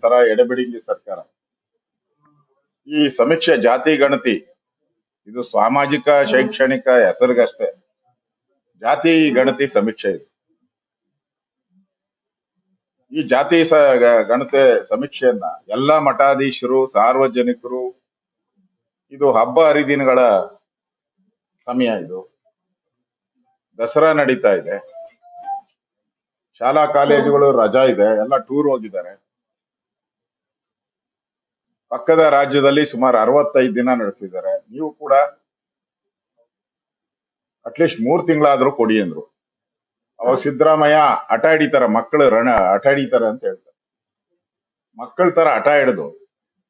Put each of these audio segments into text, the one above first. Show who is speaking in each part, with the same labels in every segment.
Speaker 1: ಒಂಥರ ಎಡೆಬಿಡಿಂಗಿ ಸರ್ಕಾರ. ಈ ಸಮೀಕ್ಷೆ ಜಾತಿ ಗಣತಿ ಇದು ಸಾಮಾಜಿಕ ಶೈಕ್ಷಣಿಕ ಹೆಸರಿಗಷ್ಟೇ. ಜಾತಿ ಗಣತಿ ಸಮೀಕ್ಷೆ ಇದು. ಈ ಜಾತಿ ಗಣತಿ ಸಮೀಕ್ಷೆಯನ್ನ ಎಲ್ಲಾ ಮಠಾಧೀಶರು, ಸಾರ್ವಜನಿಕರು, ಇದು ಹಬ್ಬ ಹರಿದಿನಗಳ ಸಮಯ, ಇದು ದಸರಾ ನಡೀತಾ ಇದೆ, ಶಾಲಾ ಕಾಲೇಜುಗಳು ರಜಾ ಇದೆ, ಎಲ್ಲ ಟೂರ್ ಹೋಗಿದ್ದಾರೆ. ಪಕ್ಕದ ರಾಜ್ಯದಲ್ಲಿ ಸುಮಾರು 65 ದಿನ ನಡೆಸಿದ್ದಾರೆ. ನೀವು ಕೂಡ ಅಟ್ಲೀಸ್ಟ್ 3 ತಿಂಗಳಾದ್ರೂ ಕೊಡಿ ಅಂದ್ರು. ಅವಾಗ ಸಿದ್ದರಾಮಯ್ಯ ಹಠ ಹಿಡಿತಾರ, ಮಕ್ಕಳು ಹಠ ಹಿಡಿತಾರ ಅಂತ ಹೇಳ್ತಾರೆ. ಮಕ್ಕಳ ತರ ಹಠ ಹಿಡಿದು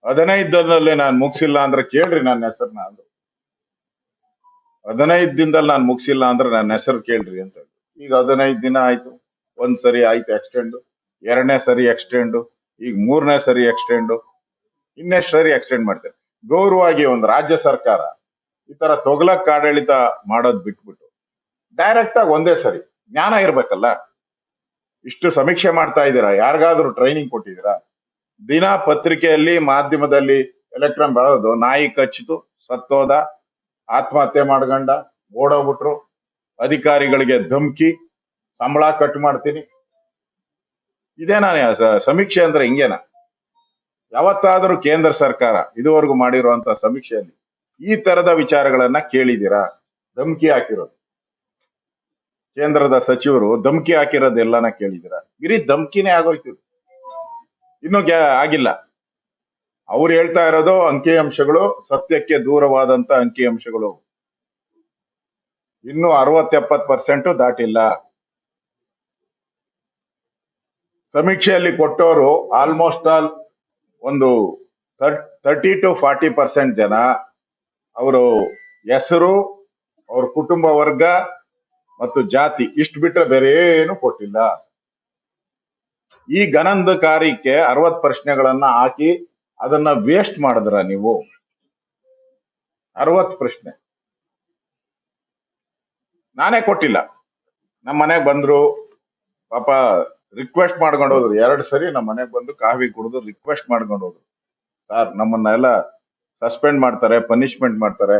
Speaker 1: 15 ದಿನದಲ್ಲಿ ನಾನು ಮುಗಿಸಿಲ್ಲ ಅಂದ್ರೆ ಕೇಳ್ರಿ ನನ್ನ ಹೆಸರನ್ನ ಅಂದ್ರು. 15 ದಿನದಲ್ಲಿ ನಾನು ಮುಗಿಸಿಲ್ಲ ಅಂದ್ರೆ ನನ್ನ ಹೆಸರು ಕೇಳ್ರಿ ಅಂತ ಹೇಳಿ. ಈಗ 15 ದಿನ ಆಯ್ತು, ಒಂದ್ ಸರಿ ಆಯ್ತು ಎಕ್ಸ್ಟೆಂಡ್, 2ನೇ ಸರಿ ಎಕ್ಸ್ಟೆಂಡ್, ಈಗ 3ನೇ ಸರಿ ಎಕ್ಸ್ಟೆಂಡ್, ಇನ್ನೆಷ್ಟು ಸರಿ ಎಕ್ಸ್ಟೆಂಡ್ ಮಾಡ್ತಾರೆ. ಗೌರವವಾಗಿ ಒಂದು ರಾಜ್ಯ ಸರ್ಕಾರ ಈ ತರ ತೊಗಲಕ್ ಆಡಳಿತ ಮಾಡೋದ್ ಬಿಟ್ಬಿಟ್ಟು ಡೈರೆಕ್ಟ್ ಆಗಿ ಒಂದೇ ಸರಿ, ಜ್ಞಾನ ಇರ್ಬೇಕಲ್ಲ. ಇಷ್ಟು ಸಮೀಕ್ಷೆ ಮಾಡ್ತಾ ಇದ್ದೀರಾ, ಯಾರಿಗಾದ್ರೂ ಟ್ರೈನಿಂಗ್ ಕೊಟ್ಟಿದ್ದೀರಾ? ದಿನ ಪತ್ರಿಕೆಯಲ್ಲಿ ಮಾಧ್ಯಮದಲ್ಲಿ ಎಲೆಕ್ಟ್ರಾನ್ ಬೆಳೆದು ನಾಯಿ ಕಚ್ಚಿತು, ಸತ್ತೋದ, ಆತ್ಮಹತ್ಯೆ ಮಾಡ್ಕೊಂಡ, ಓಡೋಗ್ಬಿಟ್ರು, ಅಧಿಕಾರಿಗಳಿಗೆ ಧಮ್ಕಿ, ಸಂಬಳ ಕಟ್ ಮಾಡ್ತೀನಿ, ಇದೇನಾ ಸಮೀಕ್ಷೆ ಅಂದ್ರೆ? ಹಿಂಗೇನಾ? ಯಾವತ್ತಾದ್ರೂ ಕೇಂದ್ರ ಸರ್ಕಾರ ಇದುವರೆಗೂ ಮಾಡಿರುವಂತ ಸಮೀಕ್ಷೆಯಲ್ಲಿ ಈ ತರದ ವಿಚಾರಗಳನ್ನ ಕೇಳಿದೀರಾ? ಧಮ್ಕಿ ಹಾಕಿರೋದು, ಕೇಂದ್ರದ ಸಚಿವರು ಧಮ್ಕಿ ಹಾಕಿರೋದೆಲ್ಲನ ಕೇಳಿದೀರಾ? ಬರೀ ಧಮ್ಕಿನೇ ಆಗೋಯ್ತು, ಇನ್ನು ಆಗಿಲ್ಲ. ಅವ್ರು ಹೇಳ್ತಾ ಇರೋದು ಅಂಕಿಅಂಶಗಳು ಸತ್ಯಕ್ಕೆ ದೂರವಾದಂತ ಅಂಕಿಅಂಶಗಳು. ಇನ್ನು 60-70% ದಾಟಿಲ್ಲ. ಸಮೀಕ್ಷೆಯಲ್ಲಿ ಕೊಟ್ಟವರು ಆಲ್ಮೋಸ್ಟ್ ಆಲ್ ಒಂದು 30-40% ಜನ ಅವರು ಹೆಸರು, ಅವ್ರ ಕುಟುಂಬ ವರ್ಗ ಮತ್ತು ಜಾತಿ ಇಷ್ಟು ಬಿಟ್ಟರೆ ಬೇರೆ ಏನು ಕೊಟ್ಟಿಲ್ಲ. ಈ ಗಣಾಂಕಕಾರಿಕೆ 60 ಪ್ರಶ್ನೆಗಳನ್ನ ಹಾಕಿ ಅದನ್ನ ವೇಸ್ಟ್ ಮಾಡಿದ್ರ ನೀವು? 60 ಪ್ರಶ್ನೆ ನಾನೇ ಕೊಟ್ಟಿಲ್ಲ. ನಮ್ಮ ಮನೆಗ್ ಬಂದ್ರು, ಪಾಪ ರಿಕ್ವೆಸ್ಟ್ ಮಾಡ್ಕೊಂಡು ಹೋದ್ರು. 2 ಸರಿ ನಮ್ಮ ಮನೆಗ್ ಬಂದು ಕಾಫಿ ಕುಡಿದು ರಿಕ್ವೆಸ್ಟ್ ಮಾಡ್ಕೊಂಡು ಹೋದ್ರು. ಸರ್, ನಮ್ಮನ್ನೆಲ್ಲ ಸಸ್ಪೆಂಡ್ ಮಾಡ್ತಾರೆ, ಪನಿಷ್ಮೆಂಟ್ ಮಾಡ್ತಾರೆ,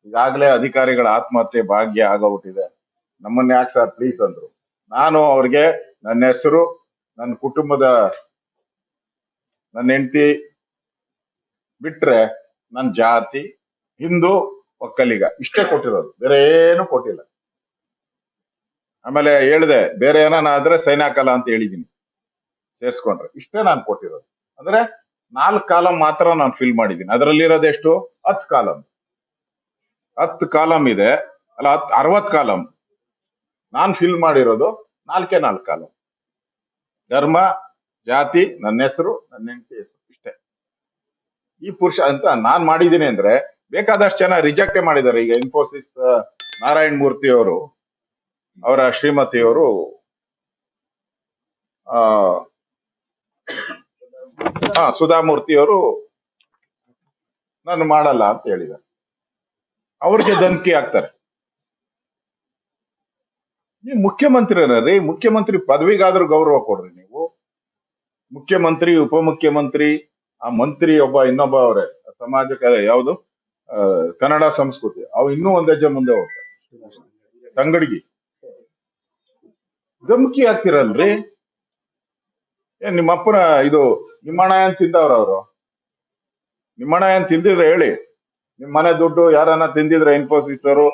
Speaker 1: ಈಗಾಗಲೇ ಅಧಿಕಾರಿಗಳ ಆತ್ಮಹತ್ಯೆ ಭಾಗ್ಯ ಆಗೋಗ್ಬಿಟ್ಟಿದೆ, ನಮ್ಮನ್ನ ಯಾಕೆ ಸರ್ ಪ್ಲೀಸ್ ಅಂದ್ರು. ನಾನು ಅವ್ರಿಗೆ ನನ್ನ ಹೆಸರು, ನನ್ನ ಕುಟುಂಬದ, ನನ್ನ ಹೆಂಡತಿ ಬಿಟ್ರೆ ನನ್ನ ಜಾತಿ, ಹಿಂದೂ, ಒಕ್ಕಲಿಗ ಇಷ್ಟೇ ಕೊಟ್ಟಿರೋದು, ಬೇರೆ ಏನು ಕೊಟ್ಟಿಲ್ಲ. ಆಮೇಲೆ ಹೇಳಿದೆ ಬೇರೆ ಏನಾದ್ರೆ ಸೈನ್ ಹಾಕಲ್ಲ ಅಂತ ಹೇಳಿದೀನಿ, ಸೇರ್ಸ್ಕೊಂಡ್ರೆ. ಇಷ್ಟೇ ನಾನು ಕೊಟ್ಟಿರೋದು. ಅಂದ್ರೆ 4 ಕಾಲಂ ಮಾತ್ರ ನಾನು ಫಿಲ್ ಮಾಡಿದ್ದೀನಿ. ಅದರಲ್ಲಿರೋದೆಷ್ಟು? 10 ಕಾಲಂ. 10 ಕಾಲಂ ಇದೆ ಅಲ್ಲ, 60 ಕಾಲಂ. ನಾನು ಫಿಲ್ ಮಾಡಿರೋದು 4 ಕಾಲಂ. ಧರ್ಮ, ಜಾತಿ, ನನ್ನ ಹೆಸರು, ನನ್ನ ಹೆಂಡತಿ ಹೆಸರು, ಇಷ್ಟೇ. ಈ ಪುರುಷ ಅಂತ ನಾನ್ ಮಾಡಿದ್ದೀನಿ ಅಂದ್ರೆ ಬೇಕಾದಷ್ಟು ಜನ ರಿಜೆಕ್ಟೇ ಮಾಡಿದ್ದಾರೆ. ಈಗ ಇನ್ಫೋಸಿಸ್ ನಾರಾಯಣ ಮೂರ್ತಿ ಅವರು, ಅವರ ಶ್ರೀಮತಿಯವರು ಸುಧಾಮೂರ್ತಿ ಅವರು ನಾನು ಮಾಡಲ್ಲ ಅಂತ ಹೇಳಿದ್ದಾರೆ. ಅವ್ರಿಗೆ ಧಮಕಿ ಹಾಕ್ತಾರೆ. ನೀವು ಮುಖ್ಯಮಂತ್ರಿರೇ, ಮುಖ್ಯಮಂತ್ರಿ ಪದವಿಗಾದ್ರೂ ಗೌರವ ಕೊಡ್ರಿ ನೀವು. ಮುಖ್ಯಮಂತ್ರಿ, ಉಪಮುಖ್ಯಮಂತ್ರಿ, ಆ ಮಂತ್ರಿ ಒಬ್ಬ, ಇನ್ನೊಬ್ಬ ಅವರೇ ಸಮಾಜಕ್ಕೆ ಯಾವುದು ಕನ್ನಡ ಸಂಸ್ಕೃತಿ, ಅವು ಇನ್ನೂ ಒಂದ್ ಹೆಜ್ಜೆ ಮುಂದೆ ಹೋಗ್ತಾರೆ. ತಂಗಡಿಗಿ ಧಮಕಿ ಹಾಕ್ತಿರಲ್ರಿ? ಏನ್ ನಿಮ್ಮಪ್ಪನ ಇದು ನಿಮ್ಮಣ್ಣ ಏನ್ ತಿಂದವ್ರ ಅವರು? ನಿಮ್ಮಣ್ಣ ಏನ್ ತಿಂದಿದ್ರೆ ಹೇಳಿ. ನಿಮ್ ಮನೆ ದುಡ್ಡು ಯಾರನ್ನ ತಿಂದಿದ್ರ? ಇನ್ಫೋಸಿಸ್ ಅವರು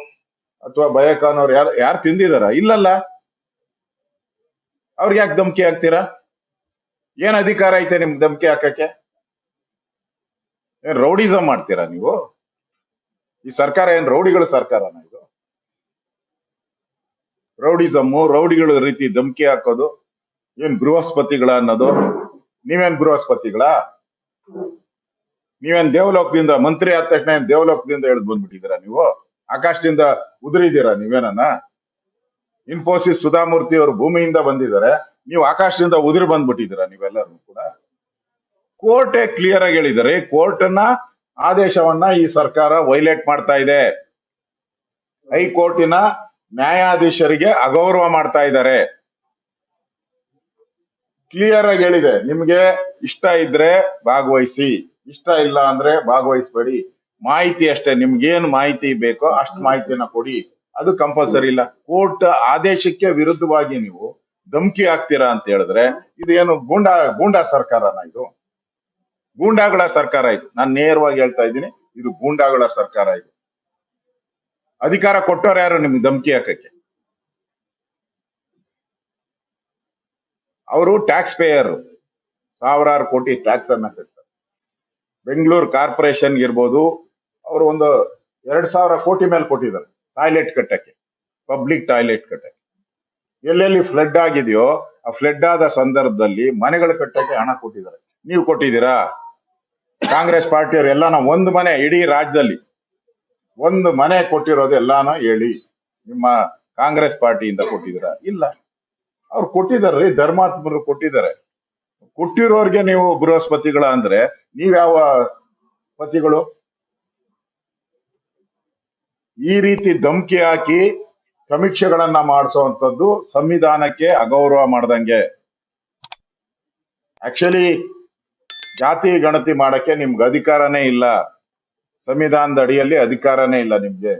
Speaker 1: ಅಥವಾ ಬಯೋಕಾನ್ ಅವ್ರು ಯಾರು ತಿಂದಿದಾರ? ಇಲ್ಲಲ್ಲ. ಅವ್ರಿಗೆ ಯಾಕೆ ಧಮಕಿ ಹಾಕ್ತೀರಾ? ಏನ್ ಅಧಿಕಾರ ಐತೆ ನಿಮ್ಗೆ ಧಮಕಿ ಹಾಕಕ್ಕೆ? ಏನ್ ರೌಡಿಸಂ ಮಾಡ್ತೀರಾ ನೀವು? ಈ ಸರ್ಕಾರ ಏನ್ ರೌಡಿಗಳ ಸರ್ಕಾರನ ಇದು? ರೌಡಿಸಮ್ಮು, ರೌಡಿಗಳ ರೀತಿ ಧಮಕಿ ಹಾಕೋದು ಏನ್ ಬೃಹಸ್ಪತಿಗಳ ಅನ್ನೋದು? ನೀವೇನ್ ಬೃಹಸ್ಪತಿಗಳ? ನೀವೇನ್ ದೇವಲೋಕದಿಂದ ಮಂತ್ರಿ ಆದ ತಕ್ಷಣ ಏನ್ ದೇವಲೋಕದಿಂದ ಎಳ್ದು ಬಂದ್ಬಿಟ್ಟಿದ್ದೀರಾ ನೀವು? ಆಕಾಶದಿಂದ ಉದುರಿದ್ದೀರಾ ನೀವೇನ? ಇನ್ಫೋಸಿಸ್ ಸುಧಾಮೂರ್ತಿ ಅವರು ಭೂಮಿಯಿಂದ ಬಂದಿದ್ದಾರೆ, ನೀವು ಆಕಾಶದಿಂದ ಉದುರಿ ಬಂದ್ಬಿಟ್ಟಿದ್ದೀರಾ ನೀವೆಲ್ಲರೂ ಕೂಡ? ಕೋರ್ಟೇ ಕ್ಲಿಯರ್ ಆಗಿ ಹೇಳಿದ್ದಾರೆ, ಕೋರ್ಟ್ನ ಆದೇಶವನ್ನ ಈ ಸರ್ಕಾರ ವೈಲೇಟ್ ಮಾಡ್ತಾ ಇದೆ. ಹೈಕೋರ್ಟಿನ ನ್ಯಾಯಾಧೀಶರಿಗೆ ಅಗೌರವ ಮಾಡ್ತಾ ಇದ್ದಾರೆ. ಕ್ಲಿಯರ್ ಆಗಿ ಹೇಳಿದೆ. ನಿಮ್ಗೆ ಇಷ್ಟ ಇದ್ರೆ ಭಾಗವಹಿಸಿ, ಇಷ್ಟ ಇಲ್ಲ ಅಂದ್ರೆ ಭಾಗವಹಿಸ್ಬೇಡಿ. ಮಾಹಿತಿ ಅಷ್ಟೇ, ನಿಮ್ಗೇನು ಮಾಹಿತಿ ಬೇಕೋ ಅಷ್ಟು ಮಾಹಿತಿನ ಕೊಡಿ, ಅದು ಕಂಪಲ್ಸರಿ ಇಲ್ಲ. ಕೋರ್ಟ್ ಆದೇಶಕ್ಕೆ ವಿರುದ್ಧವಾಗಿ ನೀವು ಧಮಕಿ ಹಾಕ್ತೀರಾ ಅಂತ ಹೇಳಿದ್ರೆ ಇದು ಏನು ಗೂಂಡಾ ಸರ್ಕಾರನ? ಇದು ಗೂಂಡಾಗಳ ಸರ್ಕಾರ ಇದು. ನಾನು ನೇರವಾಗಿ ಹೇಳ್ತಾ ಇದ್ದೀನಿ, ಇದು ಗೂಂಡಾಗಳ ಸರ್ಕಾರ ಇದು. ಅಧಿಕಾರ ಕೊಟ್ಟವ್ರು ಯಾರು ನಿಮ್ಗೆ ಧಮಕಿ ಹಾಕಕ್ಕೆ? ಅವರು ಟ್ಯಾಕ್ಸ್ ಪೇಯರ್, ಸಾವಿರಾರು ಕೋಟಿ ಟ್ಯಾಕ್ಸ್ ಅನ್ನ ಕಟ್ತಾರೆ. ಬೆಂಗಳೂರು ಕಾರ್ಪೊರೇಷನ್ ಇರ್ಬೋದು, ಅವರು ಒಂದು 2,000 ಕೋಟಿ ಮೇಲೆ ಕೊಟ್ಟಿದ್ದಾರೆ ಟಾಯ್ಲೆಟ್ ಕಟ್ಟಕ್ಕೆ, ಪಬ್ಲಿಕ್ ಟಾಯ್ಲೆಟ್ ಕಟ್ಟಕ್ಕೆ. ಎಲ್ಲೆಲ್ಲಿ ಫ್ಲಡ್ ಆಗಿದೆಯೋ ಆ ಫ್ಲಡ್ ಆದ ಸಂದರ್ಭದಲ್ಲಿ ಮನೆಗಳು ಕಟ್ಟಕ್ಕೆ ಹಣ ಕೊಟ್ಟಿದ್ದಾರೆ. ನೀವು ಕೊಟ್ಟಿದ್ದೀರಾ? ಕಾಂಗ್ರೆಸ್ ಪಾರ್ಟಿಯವರು ಎಲ್ಲಾನ ಒಂದು ಮನೆ ಇಡೀ ರಾಜ್ಯದಲ್ಲಿ ಒಂದು ಮನೆ ಕೊಟ್ಟಿರೋದು ಎಲ್ಲಾನು ಹೇಳಿ, ನಿಮ್ಮ ಕಾಂಗ್ರೆಸ್ ಪಾರ್ಟಿಯಿಂದ ಕೊಟ್ಟಿದ್ದೀರಾ? ಇಲ್ಲ, ಅವ್ರು ಕೊಟ್ಟಿದ್ದಾರೆ, ಧರ್ಮಾತ್ಮರು ಕೊಟ್ಟಿದ್ದಾರೆ. ಕೊಟ್ಟಿರೋರ್ಗೆ ನೀವು ಬೃಹಸ್ಪತಿಗಳ ಅಂದ್ರೆ ನೀವ್ಯಾವ ಪತಿಗಳು? ಈ ರೀತಿ ಧಮಕಿ ಹಾಕಿ ಸಮೀಕ್ಷೆಗಳನ್ನ ಮಾಡಿಸುವಂತದ್ದು ಸಂವಿಧಾನಕ್ಕೆ ಅಗೌರವ ಮಾಡ್ದಂಗೆ. ಆಕ್ಚುಲಿ ಜಾತಿ ಗಣತಿ ಮಾಡಕ್ಕೆ ನಿಮ್ಗೆ ಅಧಿಕಾರನೇ ಇಲ್ಲ, ಸಂವಿಧಾನದ ಅಡಿಯಲ್ಲಿ ಅಧಿಕಾರನೇ ಇಲ್ಲ ನಿಮ್ಗೆ.